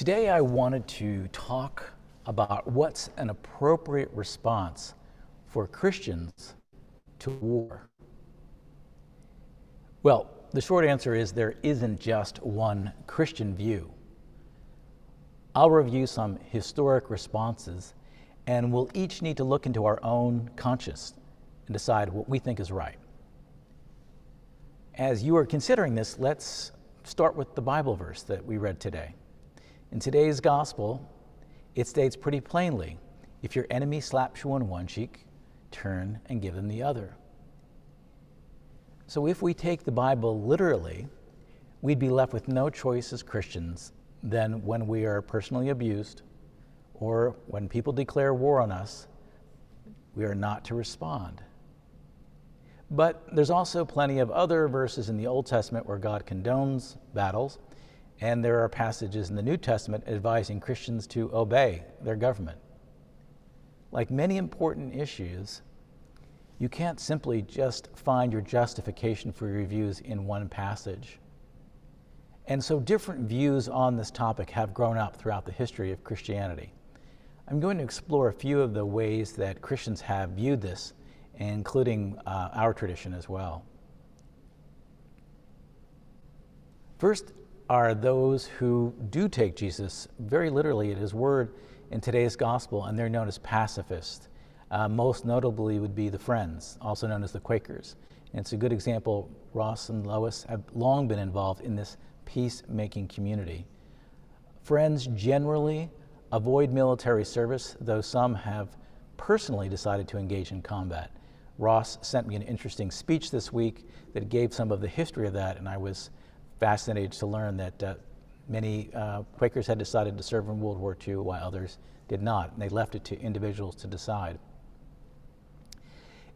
Today I wanted to talk about what's an appropriate response for Christians to war. Well, the short answer is there isn't just one Christian view. I'll review some historic responses, and we'll each need to look into our own conscience and decide what we think is right. As you are considering this, let's start with the Bible verse that we read today. In today's gospel, it states pretty plainly, if your enemy slaps you on one cheek, turn and give them the other. So if we take the Bible literally, we'd be left with no choice as Christians than when we are personally abused or when people declare war on us, we are not to respond. But there's also plenty of other verses in the Old Testament where God condones battles, and there are passages in the New Testament advising Christians to obey their government. Like many important issues, you can't simply just find your justification for your views in one passage. And so different views on this topic have grown up throughout the history of Christianity. I'm going to explore a few of the ways that Christians have viewed this, including our tradition as well. First are those who do take Jesus very literally at his word in today's gospel, and they're known as pacifists. Most notably would be the Friends, also known as the Quakers. And it's a good example. Ross and Lois have long been involved in this peacemaking community. Friends generally avoid military service, though some have personally decided to engage in combat. Ross sent me an interesting speech this week that gave some of the history of that, and I was fascinated to learn that many Quakers had decided to serve in World War II while others did not, and they left it to individuals to decide.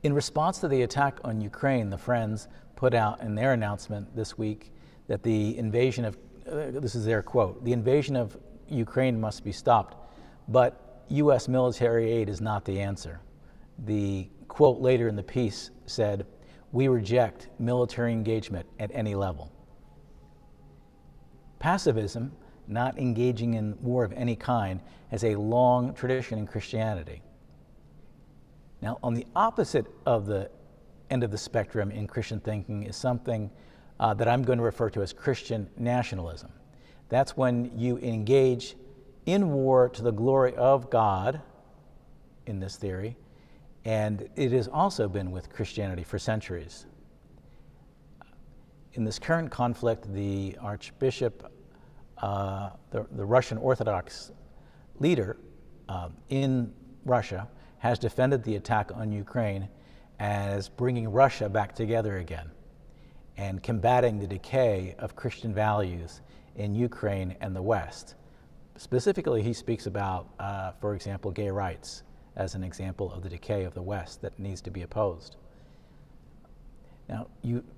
In response to the attack on Ukraine, the Friends put out in their announcement this week that the invasion of, this is their quote, the invasion of Ukraine must be stopped, but U.S. military aid is not the answer. The quote later in the piece said, "We reject military engagement at any level." Pacifism, not engaging in war of any kind, has a long tradition in Christianity. Now, on the opposite of the end of the spectrum in Christian thinking is something that I'm going to refer to as Christian nationalism. That's when you engage in war to the glory of God, in this theory, and it has also been with Christianity for centuries. In this current conflict, the Archbishop, the Russian Orthodox leader in Russia, has defended the attack on Ukraine as bringing Russia back together again and combating the decay of Christian values in Ukraine and the West. Specifically, he speaks about, for example, gay rights as an example of the decay of the West that needs to be opposed. Now,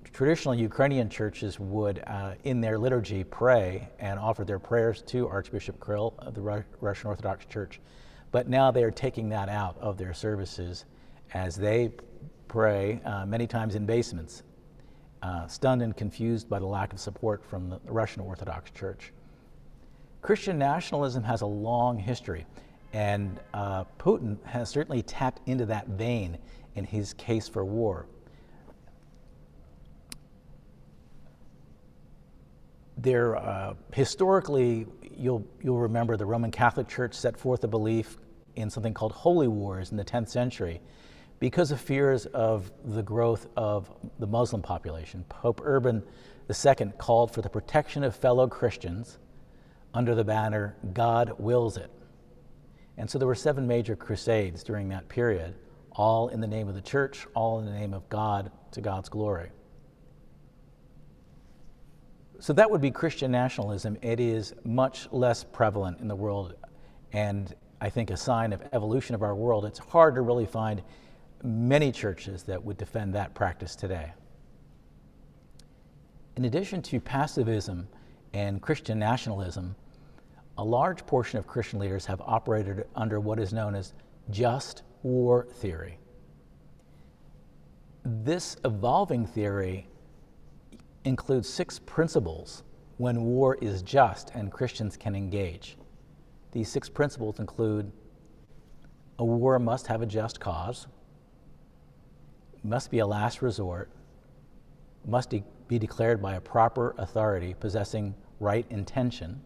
traditional Ukrainian churches would, in their liturgy, pray and offer their prayers to Archbishop Kirill of the Russian Orthodox Church, but now they are taking that out of their services as they pray, many times in basements, stunned and confused by the lack of support from the Russian Orthodox Church. Christian nationalism has a long history, and Putin has certainly tapped into that vein in his case for war. Historically, you'll remember the Roman Catholic Church set forth a belief in something called holy wars in the 10th century because of fears of the growth of the Muslim population. Pope Urban II called for the protection of fellow Christians under the banner, "God wills it." And so there were 7 major crusades during that period, all in the name of the church, all in the name of God, to God's glory. So that would be Christian nationalism. It is much less prevalent in the world, and I think a sign of evolution of our world. It's hard to really find many churches that would defend that practice today. In addition to pacifism and Christian nationalism, a large portion of Christian leaders have operated under what is known as just war theory. This evolving theory includes 6 principles when war is just and Christians can engage. These 6 principles include: a war must have a just cause, must be a last resort, must be declared by a proper authority possessing right intention,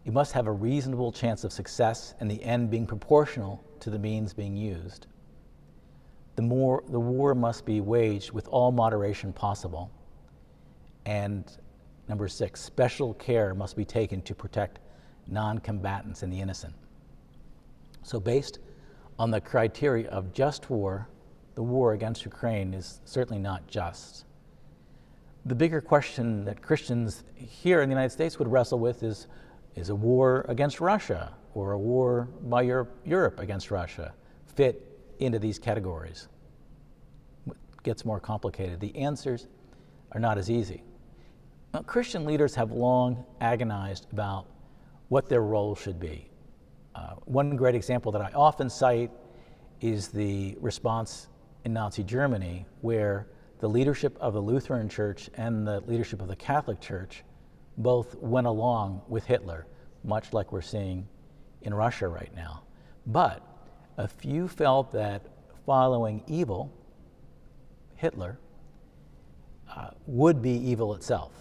it must have a reasonable chance of success and the end being proportional to the means being used. The war must be waged with all moderation possible. And number 6, special care must be taken to protect non-combatants and the innocent. So based on the criteria of just war, the war against Ukraine is certainly not just. The bigger question that Christians here in the United States would wrestle with is a war against Russia or a war by Europe against Russia fit into these categories? It gets more complicated. The answers are not as easy. Now, Christian leaders have long agonized about what their role should be. One great example that I often cite is the response in Nazi Germany, where the leadership of the Lutheran Church and the leadership of the Catholic Church both went along with Hitler, much like we're seeing in Russia right now. But a few felt that following evil, Hitler, would be evil itself.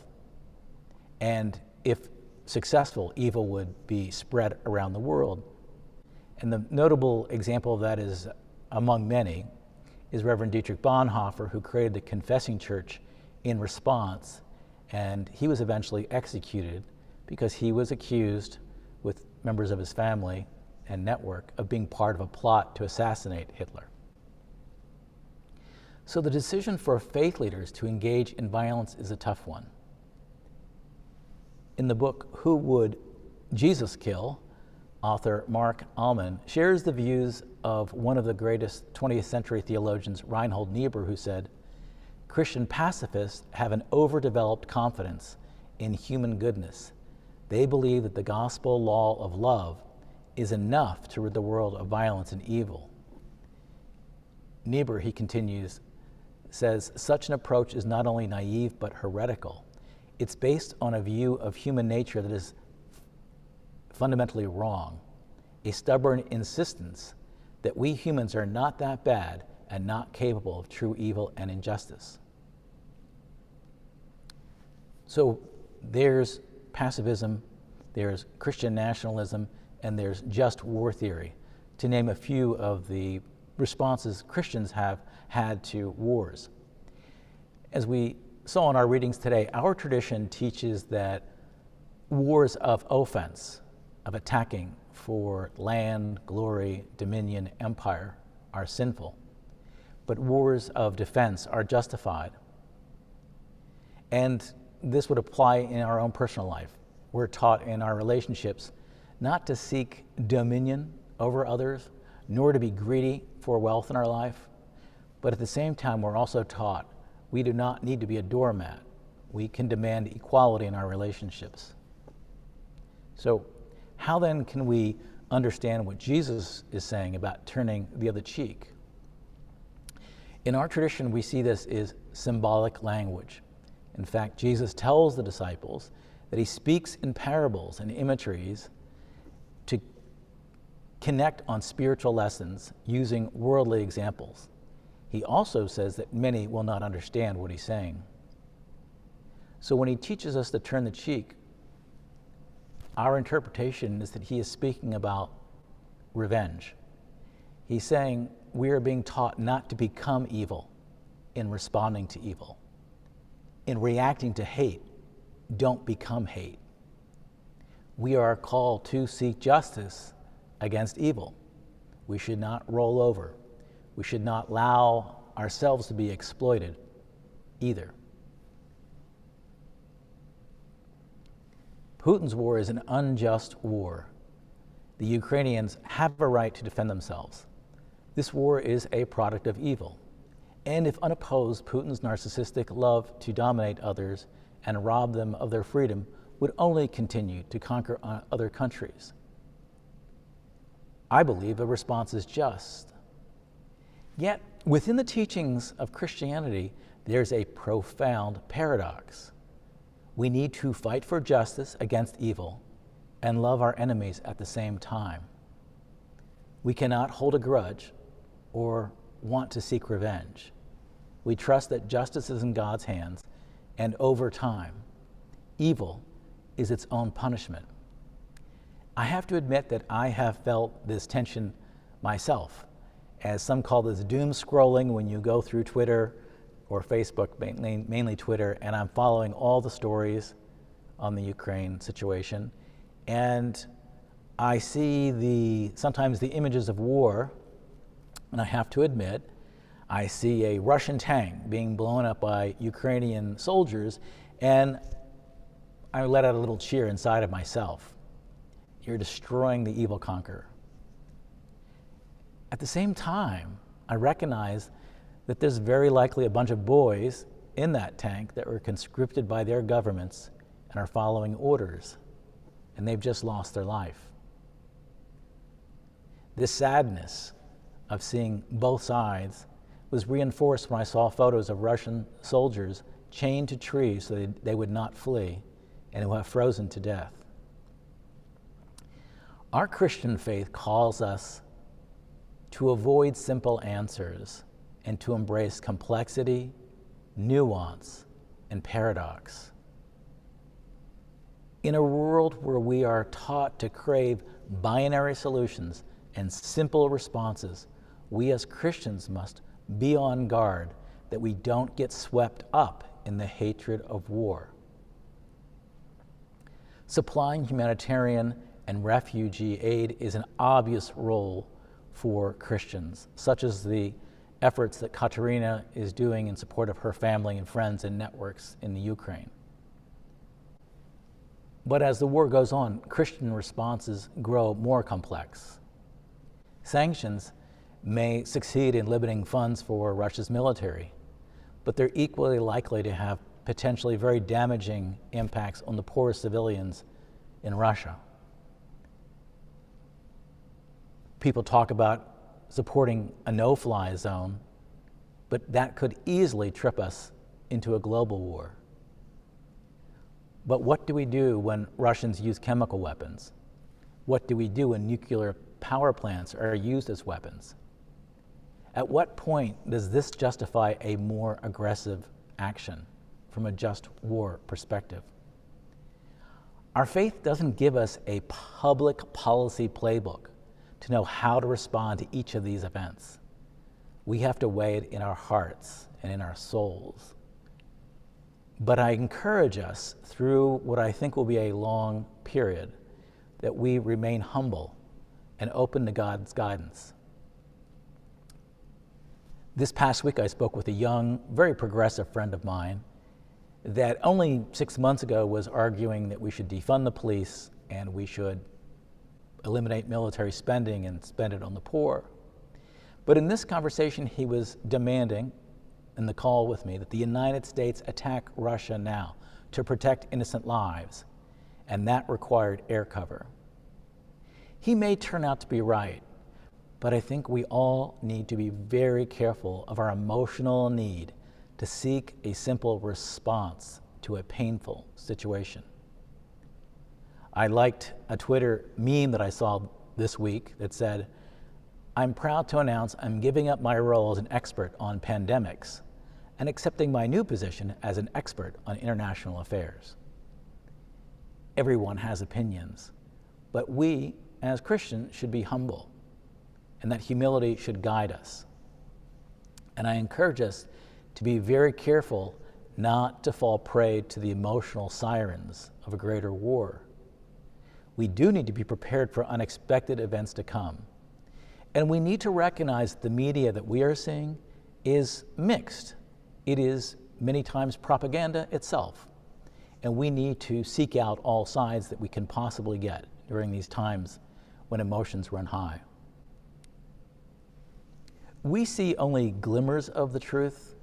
And if successful, evil would be spread around the world. And the notable example of that is, among many, is Reverend Dietrich Bonhoeffer, who created the Confessing Church in response, and he was eventually executed because he was accused, with members of his family and network, of being part of a plot to assassinate Hitler. So the decision for faith leaders to engage in violence is a tough one. In the book, Who Would Jesus Kill?, author Mark Allman shares the views of one of the greatest 20th century theologians, Reinhold Niebuhr, who said, "Christian pacifists have an overdeveloped confidence in human goodness. They believe that the gospel law of love is enough to rid the world of violence and evil." Niebuhr, he continues, says, "Such an approach is not only naive but heretical. It's based on a view of human nature that is fundamentally wrong, a stubborn insistence that we humans are not that bad and not capable of true evil and injustice." So there's pacifism, there's Christian nationalism, and there's just war theory, to name a few of the responses Christians have had to wars. As we saw in our readings today, our tradition teaches that wars of offense, of attacking for land, glory, dominion, empire, are sinful, but wars of defense are justified. And this would apply in our own personal life. We're taught in our relationships not to seek dominion over others, nor to be greedy for wealth in our life, but at the same time, we're also taught we do not need to be a doormat. We can demand equality in our relationships. So how then can we understand what Jesus is saying about turning the other cheek? In our tradition, we see this as symbolic language. In fact, Jesus tells the disciples that he speaks in parables and imageries to connect on spiritual lessons using worldly examples. He also says that many will not understand what he's saying. So when he teaches us to turn the cheek, our interpretation is that he is speaking about revenge. He's saying we are being taught not to become evil in responding to evil. In reacting to hate, don't become hate. We are called to seek justice against evil. We should not roll over. We should not allow ourselves to be exploited either. Putin's war is an unjust war. The Ukrainians have a right to defend themselves. This war is a product of evil. And if unopposed, Putin's narcissistic love to dominate others and rob them of their freedom would only continue to conquer other countries. I believe a response is just. Yet, within the teachings of Christianity, there's a profound paradox. We need to fight for justice against evil and love our enemies at the same time. We cannot hold a grudge or want to seek revenge. We trust that justice is in God's hands, and over time, evil is its own punishment. I have to admit that I have felt this tension myself, as some call this doom scrolling when you go through Twitter or Facebook, mainly Twitter, and I'm following all the stories on the Ukraine situation, and I see sometimes the images of war, and I have to admit, I see a Russian tank being blown up by Ukrainian soldiers, and I let out a little cheer inside of myself. You're destroying the evil conqueror. At the same time, I recognize that there's very likely a bunch of boys in that tank that were conscripted by their governments and are following orders, and they've just lost their life. This sadness of seeing both sides was reinforced when I saw photos of Russian soldiers chained to trees so they would not flee and who have frozen to death. Our Christian faith calls us to avoid simple answers and to embrace complexity, nuance, and paradox. In a world where we are taught to crave binary solutions and simple responses, we as Christians must be on guard that we don't get swept up in the hatred of war. Supplying humanitarian and refugee aid is an obvious role for Christians, such as the efforts that Katerina is doing in support of her family and friends and networks in the Ukraine. But as the war goes on, Christian responses grow more complex. Sanctions may succeed in limiting funds for Russia's military, but they're equally likely to have potentially very damaging impacts on the poor civilians in Russia. People talk about supporting a no-fly zone, but that could easily trip us into a global war. But what do we do when Russians use chemical weapons? What do we do when nuclear power plants are used as weapons? At what point does this justify a more aggressive action from a just war perspective? Our faith doesn't give us a public policy playbook to know how to respond to each of these events. We have to weigh it in our hearts and in our souls. But I encourage us through what I think will be a long period that we remain humble and open to God's guidance. This past week I spoke with a young, very progressive friend of mine that only 6 months ago was arguing that we should defund the police and we should eliminate military spending and spend it on the poor. But in this conversation, he was demanding, in the call with me, that the United States attack Russia now to protect innocent lives, and that required air cover. He may turn out to be right, but I think we all need to be very careful of our emotional need to seek a simple response to a painful situation. I liked a Twitter meme that I saw this week that said, "I'm proud to announce I'm giving up my role as an expert on pandemics and accepting my new position as an expert on international affairs." Everyone has opinions, but we as Christians should be humble, and that humility should guide us. And I encourage us to be very careful not to fall prey to the emotional sirens of a greater war. We do need to be prepared for unexpected events to come. And we need to recognize that the media that we are seeing is mixed. It is many times propaganda itself. And we need to seek out all sides that we can possibly get during these times when emotions run high. We see only glimmers of the truth,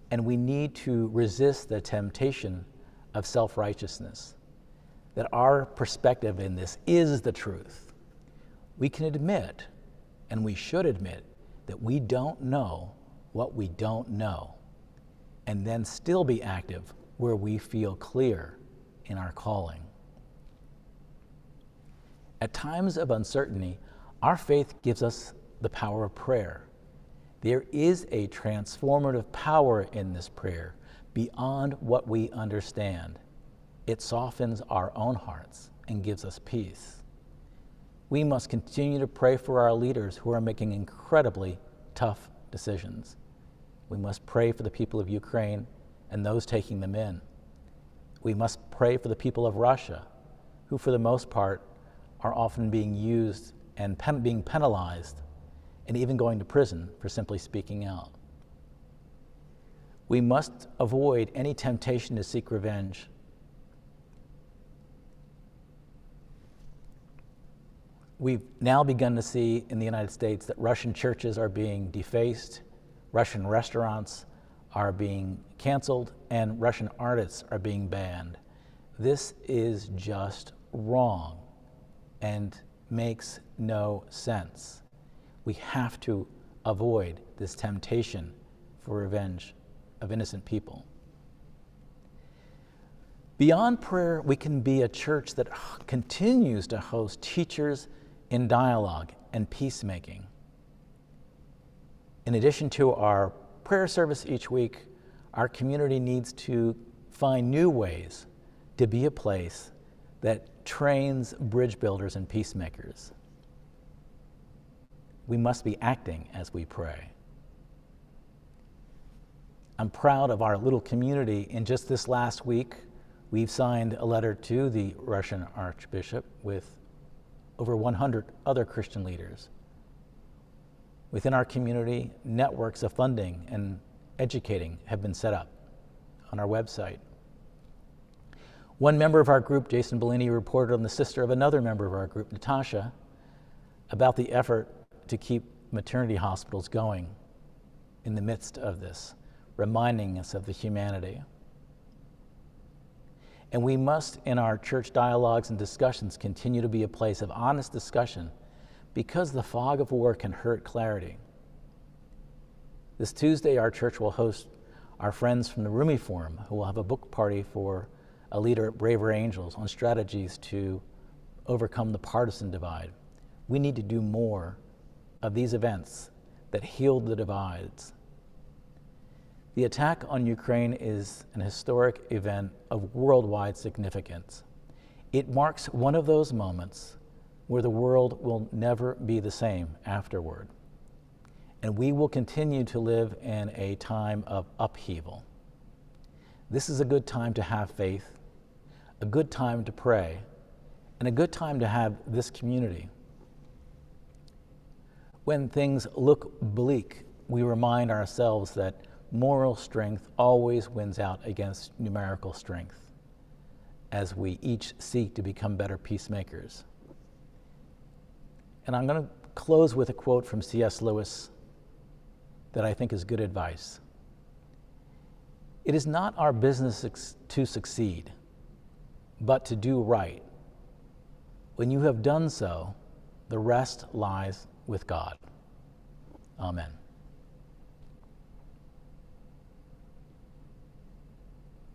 and we need to resist the temptation of self-righteousness, that our perspective in this is the truth. We can admit, and we should admit, that we don't know what we don't know, and then still be active where we feel clear in our calling. At times of uncertainty, our faith gives us the power of prayer. There is a transformative power in this prayer beyond what we understand. It softens our own hearts and gives us peace. We must continue to pray for our leaders who are making incredibly tough decisions. We must pray for the people of Ukraine and those taking them in. We must pray for the people of Russia, who for the most part are often being used and being penalized and even going to prison for simply speaking out. We must avoid any temptation to seek revenge. We've now begun to see in the United States that Russian churches are being defaced, Russian restaurants are being canceled, and Russian artists are being banned. This is just wrong and makes no sense. We have to avoid this temptation for revenge of innocent people. Beyond prayer, we can be a church that continues to host teachers in dialogue and peacemaking. In addition to our prayer service each week, our community needs to find new ways to be a place that trains bridge builders and peacemakers. We must be acting as we pray. I'm proud of our little community. In just this last week, we've signed a letter to the Russian Archbishop with over 100 other Christian leaders. Within our community, networks of funding and educating have been set up on our website. One member of our group, Jason Bellini, reported on the sister of another member of our group, Natasha, about the effort to keep maternity hospitals going in the midst of this, reminding us of the humanity. And we must, in our church dialogues and discussions, continue to be a place of honest discussion, because the fog of war can hurt clarity. This Tuesday, our church will host our friends from the Rumi Forum, who will have a book party for a leader at Braver Angels on strategies to overcome the partisan divide. We need to do more of these events that heal the divides. The attack on Ukraine is an historic event of worldwide significance. It marks one of those moments where the world will never be the same afterward. And we will continue to live in a time of upheaval. This is a good time to have faith, a good time to pray, and a good time to have this community. When things look bleak, we remind ourselves that moral strength always wins out against numerical strength, as we each seek to become better peacemakers. And I'm going to close with a quote from C.S. Lewis that I think is good advice. It is not our business to succeed, but to do right. When you have done so, the rest lies with God. Amen.